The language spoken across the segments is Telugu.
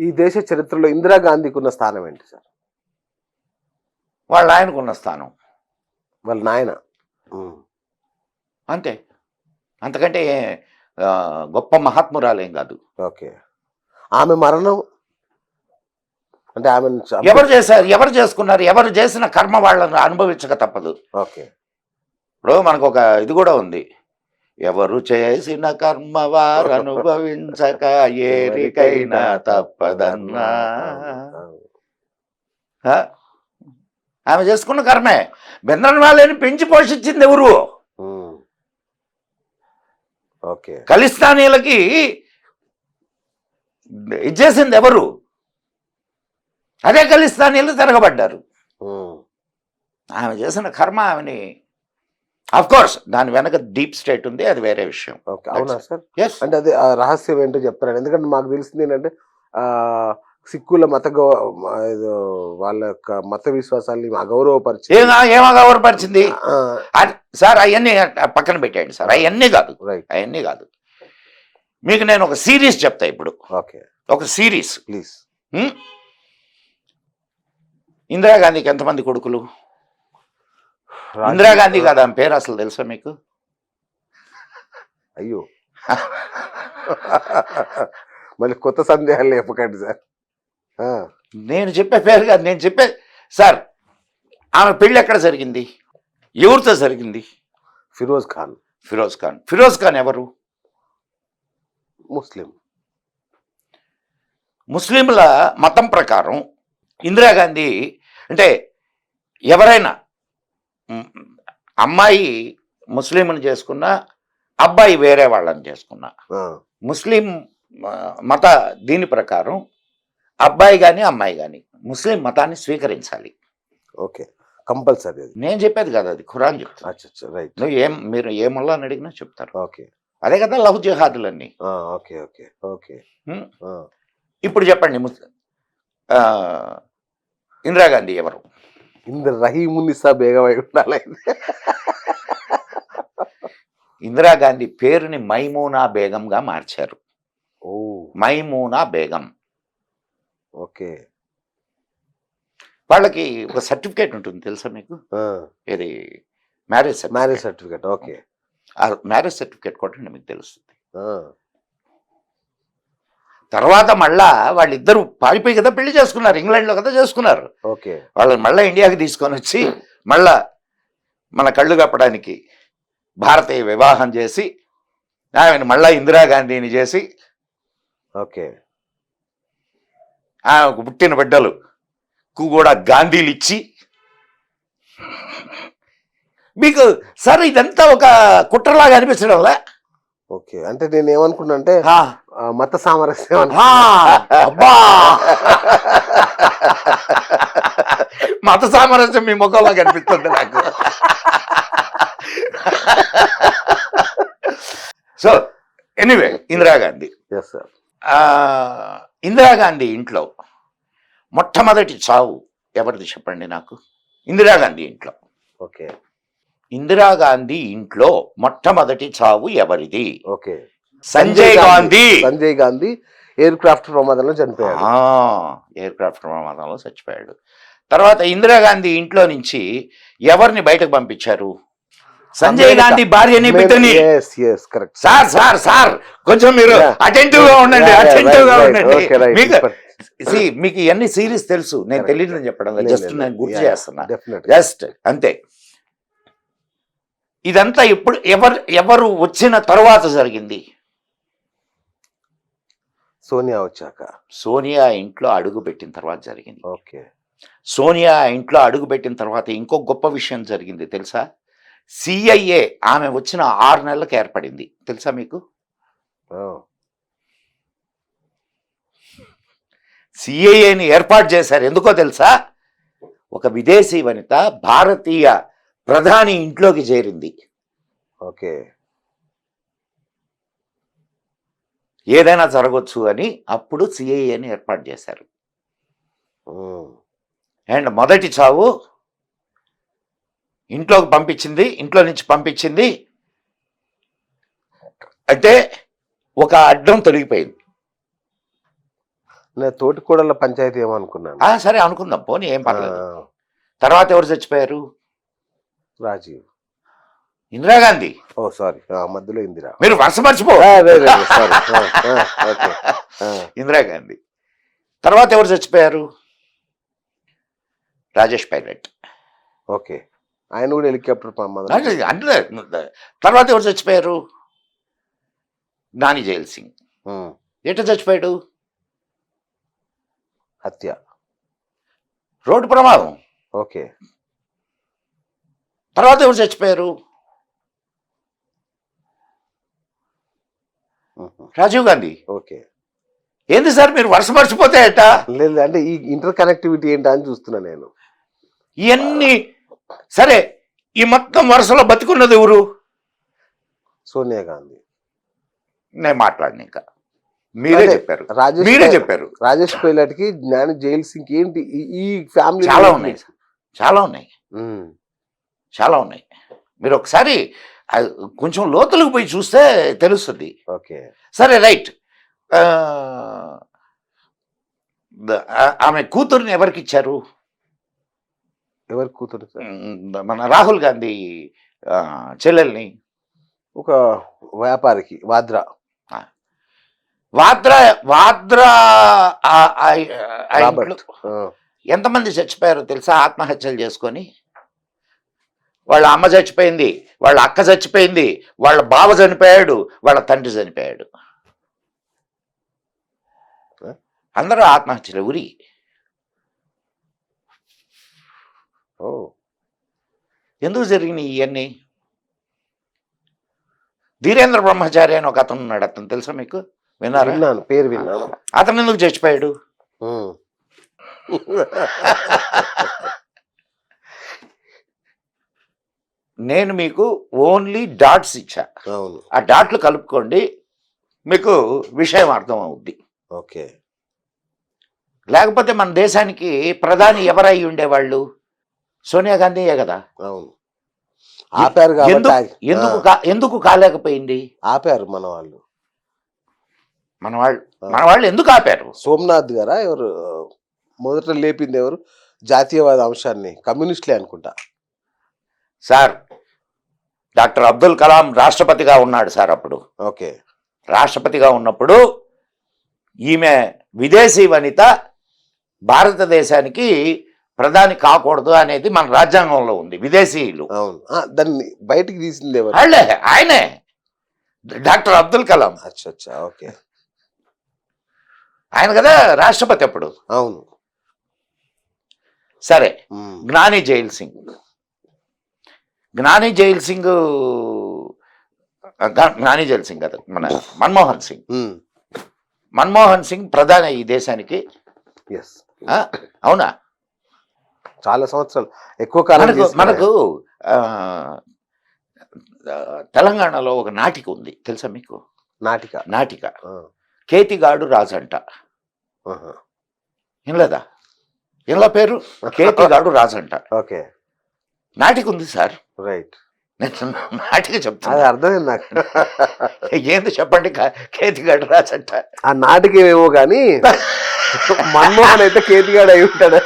ఈ దేశ చరిత్రలో ఇందిరాగాంధీకి ఉన్న స్థానం ఏంటి సార్? వాళ్ళ ఆయనకున్న స్థానం, వాళ్ళ నాయన. అంతే. అంతకంటే గొప్ప మహాత్మురాలేం కాదు. ఓకే. ఆమె మరణం అంటే ఆమె ఎవరు చేశారు, ఎవరు చేసుకున్నారు, ఎవరు చేసిన కర్మ వాళ్ళని అనుభవించక తప్పదు. ఓకే. ఇప్పుడు మనకు ఒక ఇది కూడా ఉంది, ఎవరు చేసిన కర్మ వారు అనుభవించక ఏరికైనా తప్పదన్నా. ఆమె చేసుకున్న కర్మే. బెంద్రన్ వాళ్ళని పెంచి పోషించింది ఎవరు? ఓకే. ఖలిస్తానీలకి ఇచ్చేసింది ఎవరు? అదే ఖలిస్తానీలు తిరగబడ్డారు. ఆమె చేసిన కర్మ ఆమెని, అఫ్ కోర్స్ దాని వెనక డీప్ స్టేట్ ఉంది, అది వేరే విషయం. అవునా సార్? అంటే అది రహస్యం ఏంటో చెప్తారు. ఎందుకంటే మాకు తెలిసింది ఏంటంటే సిక్కుల వాళ్ళ యొక్క మత విశ్వాసాన్ని అగౌరవపరిచింది. ఏం అగౌరవపరిచింది సార్? అవన్నీ పక్కన పెట్టేయండి సార్, అవన్నీ కాదు, అవన్నీ కాదు. మీకు నేను ఒక సిరీస్ చెప్తా ఇప్పుడు. ఓకే. ఒక సిరీస్ ప్లీజ్. ఇందిరాగాంధీకి ఎంతమంది కొడుకులు? ఇందిరాగాంధీ కాదు ఆమె పేరు, అసలు తెలుసా మీకు? అయ్యో, మళ్ళీ కొత్త సందేహాలు లేపకండి సార్. నేను చెప్పే పేరు కాదు, నేను చెప్పే సార్. ఆమె పెళ్ళి ఎక్కడ జరిగింది, ఎవరితో జరిగింది? ఫిరోజ్ ఖాన్. ఫిరోజ్ ఖాన్. ఫిరోజ్ ఖాన్ ఎవరు? ముస్లిం. ముస్లింల మతం ప్రకారం ఇందిరాగాంధీ అంటే ఎవరైనా అమ్మాయి ముస్లింని చేసుకున్నా, అబ్బాయి వేరే వాళ్ళని చేసుకున్నా, ముస్లిం మత దీని ప్రకారం అబ్బాయి కానీ అమ్మాయి కానీ ముస్లిం మతాన్ని స్వీకరించాలి. Okay, compulsory. నేను చెప్పేది కదా, అది ఖురాన్ చెప్తాను. రైట్. మీరు ఏ ముల్లాని అడిగినా చెప్తారు. ఓకే. అదే కదా లవ్ జిహాదులన్నీ. Okay okay okay. ఇప్పుడు చెప్పండి, ఇందిరాగాంధీ ఎవరు? రహీమునిసా బేగం అయి ఉండాలి. ఇందిరాగాంధీ పేరుని మైమూనా బేగంగా మార్చారు. మైమూనా బేగం. ఓకే. వాళ్ళకి ఒక సర్టిఫికేట్ ఉంటుంది తెలుసా మీకు? ఇది marriage certificate. Okay. Marriage certificate కొట్టండి, మీకు తెలుస్తుంది. తర్వాత మళ్ళా వాళ్ళిద్దరు పారిపోయి కదా పెళ్లి చేసుకున్నారు, ఇంగ్లాండ్లో కదా చేసుకున్నారు. ఓకే. వాళ్ళని మళ్ళీ ఇండియాకి తీసుకొని వచ్చి మళ్ళా మన కళ్ళు కప్పడానికి భారతీయ వివాహం చేసి ఆమెను మళ్ళా ఇందిరాగాంధీని చేసి, ఓకే, ఆమెకు పుట్టిన బిడ్డలకు కూడా గాంధీలు ఇచ్చి, మీకు సార్ ఇదంతా ఒక కుట్రలాగా అనిపించడంలా? ఓకే. అంటే నేను ఏమనుకున్నా అంటే మత సామరస్యం. అబ్బా, మత సామరస్యం మీ ముఖంలో కనిపిస్తుంది నాకు. So anyway, Indira Gandhi. ఇందిరాగాంధీ ఇంట్లో మొట్టమొదటి చావు ఎవరిది చెప్పండి నాకు? ఇందిరాగాంధీ ఇంట్లో. ఓకే. ఇందిరాగాంధీ ఇంట్లో మొట్టమొదటి చావు ఎవరిది? Okay. Sanjay Gandhi air craft ప్రమాదంలో చనిపోయాడు. ఎయిర్ క్రాఫ్ట్ ప్రమాదంలో చచ్చిపోయాడు. తర్వాత ఇందిరాగాంధీ ఇంట్లో నుంచి ఎవరిని బయటకు పంపించారు? సంజయ్ గాంధీ భార్యని, బిడ్డని. సార్ సార్ సార్ కొంచెం మీరు అటెంటివ్ గా ఉండండి, మీకు ఇవన్నీ సిరీస్ తెలుసు, నేను తెలియదని చెప్పడం జస్ట్ నేను గుర్తు చేస్తున్నా, జస్ట్ అంతే. ఇదంతా ఇప్పుడు ఎవరు వచ్చిన తర్వాత జరిగింది? సోనియా వచ్చాక. సోనియా ఇంట్లో అడుగు పెట్టిన తర్వాత జరిగింది. ఓకే. సోనియా ఇంట్లో అడుగు పెట్టిన తర్వాత ఇంకో గొప్ప విషయం జరిగింది తెలుసా? సిఐఏ ఆమె వచ్చిన 6 నెలలకు ఏర్పడింది, తెలుసా మీకు? సిఐఏని ఏర్పాటు చేశారు, ఎందుకో తెలుసా? ఒక విదేశీ వనిత భారతీయ ప్రధాని ఇంట్లోకి చేరింది. ఓకే. ఏదైనా జరగవచ్చు అని అప్పుడు సిఐఏని ఏర్పాటు చేశారు. అండ్ మొదటి చావు ఇంట్లోకి పంపించింది, ఇంట్లో నుంచి పంపించింది అంటే ఒక అడ్డం తొలగిపోయింది. నేను తోటికోడళ్ళ పంచాయతీ ఏమో అనుకున్నాను. సరే అనుకుందాం, పోనీ ఏం పర్లేదు. ఆ, తర్వాత ఎవరు చచ్చిపోయారు? రాజీవ్. ఇందిరాగాంధీ. ఓ సారీ, మధ్యలో ఇందిరా. మీరు వరుస మర్చిపో. సారీ. ఓకే. ఇందిరాగాంధీ. తర్వాత ఎవరు చచ్చిపోయారు? రాజేష్ పైలట్. ఓకే, ఆయన కూడా హెలికాప్టర్ ప్రమాదం. అంటే తర్వాత ఎవరు చచ్చిపోయారు? నాని జైల్ సింగ్. ఎట్లా చచ్చిపోయాడు? హత్య, రోడ్డు ప్రమాదం. ఓకే. తర్వాత ఎవరు చచ్చిపోయారు? రాజీవ్ గాంధీ. ఓకే. ఏంది సార్ మీరు వరుస మర్చిపోతే ఎట? లేదు, అంటే ఈ ఇంటర్ కనెక్టివిటీ ఏంటా అని చూస్తున్నా నేను. ఇవన్నీ సరే, ఈ మొత్తం వరుసలో బతికున్నది ఎవరు? సోనియా గాంధీ. నేను మాట్లాడిన ఇంకా మీరే చెప్పారు. రాజేష్ పైలట్ కి జ్ఞాని జైల్ సింగ్ ఏంటి ఈ ఫ్యామిలీ? చాలా ఉన్నాయి, చాలా ఉన్నాయి. మీరు ఒకసారి కొంచెం లోతులకు పోయి చూస్తే తెలుస్తుంది. ఓకే, సరే, రైట్. ఆమె కూతుర్ని ఎవరికి ఇచ్చారు? ఎవరి కూతురు? మన రాహుల్ గాంధీ చెల్లెల్ని ఒక వ్యాపారికి, వాద్రా. ఎంతమంది చచ్చిపోయారో తెలుసా ఆత్మహత్యలు చేసుకొని? వాళ్ళ అమ్మ చచ్చిపోయింది, వాళ్ళ అక్క చచ్చిపోయింది, వాళ్ళ బావ చనిపోయాడు, వాళ్ళ తండ్రి చనిపోయాడు. అందరూ ఆత్మహత్యలు. ఉరి. ఎందుకు జరిగినాయి ఇవన్నీ? ధీరేంద్ర బ్రహ్మచారి అని ఒక అతను ఉన్నాడు. అతను తెలుసా మీకు? విన్నారా? పేరు విన్నాను. అతను ఎందుకు చచ్చిపోయాడు? నేను మీకు ఓన్లీ డాట్స్ ఇచ్చా. ఆ డాట్లు కలుపుకోండి, మీకు విషయం అర్థం అవుద్ది. ఓకే. లేకపోతే మన దేశానికి ప్రధాని ఎవరై ఉండేవాళ్ళు? సోనియా గాంధీయే కదా. అవును, ఆపారు. ఎందుకు కాలేకపోయింది? ఆపారు మన వాళ్ళు. మన వాళ్ళు ఎందుకు ఆపారు? సోమనాథ్ గారా ఎవరు మొదట లేపింది? ఎవరు? జాతీయవాద అంశాన్ని కమ్యూనిస్టులే అనుకుంటా సార్. డాక్టర్ అబ్దుల్ కలాం రాష్ట్రపతిగా ఉన్నాడు సార్ అప్పుడు. ఓకే. రాష్ట్రపతిగా ఉన్నప్పుడు ఈమె విదేశీ వనిత భారతదేశానికి ప్రధాని కాకూడదు అనేది మన రాజ్యాంగంలో ఉంది. విదేశీయులు. అవును, దాన్ని బయటికి తీసింది ఎవరు? ఆయనే, డాక్టర్ అబ్దుల్ కలాం. అచ్చా, ఓకే. ఆయన కదా రాష్ట్రపతి అప్పుడు. అవును. సరే, జ్ఞాని జైల్ సింగ్. జ్ఞాని జైల్ సింగ్ కదా, మన మన్మోహన్ సింగ్. మన్మోహన్ సింగ్ ప్రధాని ఈ దేశానికి. అవునా? చాలా సంవత్సరాలు, ఎక్కువ కాలం. మనకు తెలంగాణలో ఒక నాటిక ఉంది, తెలుసా మీకు? నాటిక కేతిగాడు రాజంట. ఇన్లేదా? ఇలా పేరు కేతిగాడు రాజంట. ఓకే. నాటిక ఉంది సార్. రైట్. నేను నాటిక చెప్తాను, అర్థమైంది నాకు. ఏంది చెప్పండి? కేతిగాడు రాజంట. ఆ నాటిక ఏమో కానీ మన్మోహన్ అయితే కేతిగాడు అయి ఉంటాడు.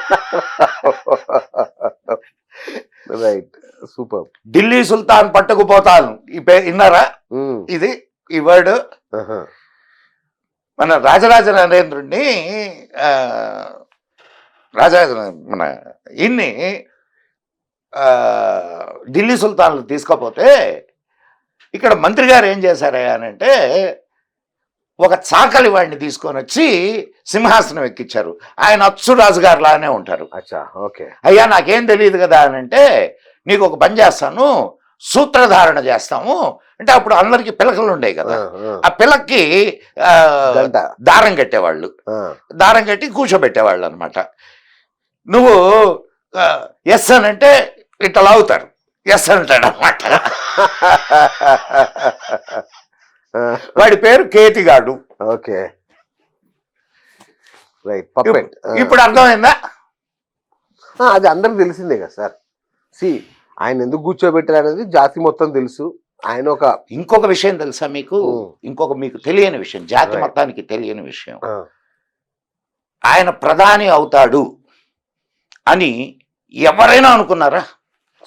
Right, super. ఢిల్లీ సుల్తాన్ పట్టుకుపోతాను, ఈ పేరు విన్నారా? ఇది ఈ వర్డ్ మన రాజరాజ నరేంద్రుడిని మన ఇన్ని ఢిల్లీ సుల్తాన్లు తీసుకపోతే ఇక్కడ మంత్రి గారు ఏం చేశారయ్యా అని అంటే, ఒక చాకలి వాడిని తీసుకొని వచ్చి సింహాసనం ఎక్కించారు. ఆయన అచ్చు రాజుగారు లానే ఉంటారు. అయ్యా నాకేం తెలియదు కదా అని అంటే, నీకు ఒక పని చేస్తాను, సూత్రధారణ చేస్తాము అంటే, అప్పుడు అందరికి పిలకలు ఉండేవి కదా, ఆ పిలక్కి దారం కట్టేవాళ్ళు, దారం కట్టి కూర్చోబెట్టేవాళ్ళు అనమాట. నువ్వు ఎస్ అని అంటే ఇట్లా లాగుతారు, ఎస్ అంటాడు అనమాట. వాడి పేరు కేతిగాడు. Okay, right, perfect. ఇప్పుడు అర్థమైందా? అది అందరికి తెలిసిందే కదా సార్. ఆయన ఎందుకు కూర్చోబెట్టారు అనేది జాతి మొత్తం తెలుసు. ఆయన ఇంకొక విషయం తెలుసా మీకు? మీకు తెలియని విషయం, జాతి మొత్తానికి తెలియని విషయం. ఆయన ప్రధాని అవుతాడు అని ఎవరైనా అనుకున్నారా?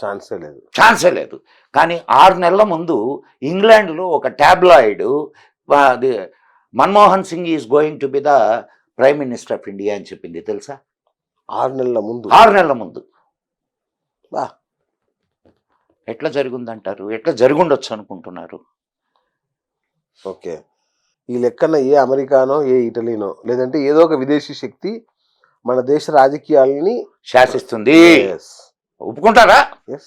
ఛాన్సే లేదు. ఛాన్సే లేదు. కానీ 6 నెలల ముందు ఇంగ్లాండ్లో ఒక టాబ్లాయిడ్ అది Manmohan Singh is going to be the prime minister of India అని చెప్పింది, తెలుసా? 6 నెలల ముందు. 6 నెలల ముందు. బా, ఎట్లా జరిగిందంటారు? ఎట్లా జరుగుండొచ్చు అనుకుంటున్నారు? ఓకే, ఈ లెక్కన ఏ అమెరికానో ఏ ఇటలీనో లేదంటే ఏదో ఒక విదేశీ శక్తి మన దేశ రాజకీయాలని శాసిస్తుంది. Yes. ఒప్పుకుంటారా? Yes.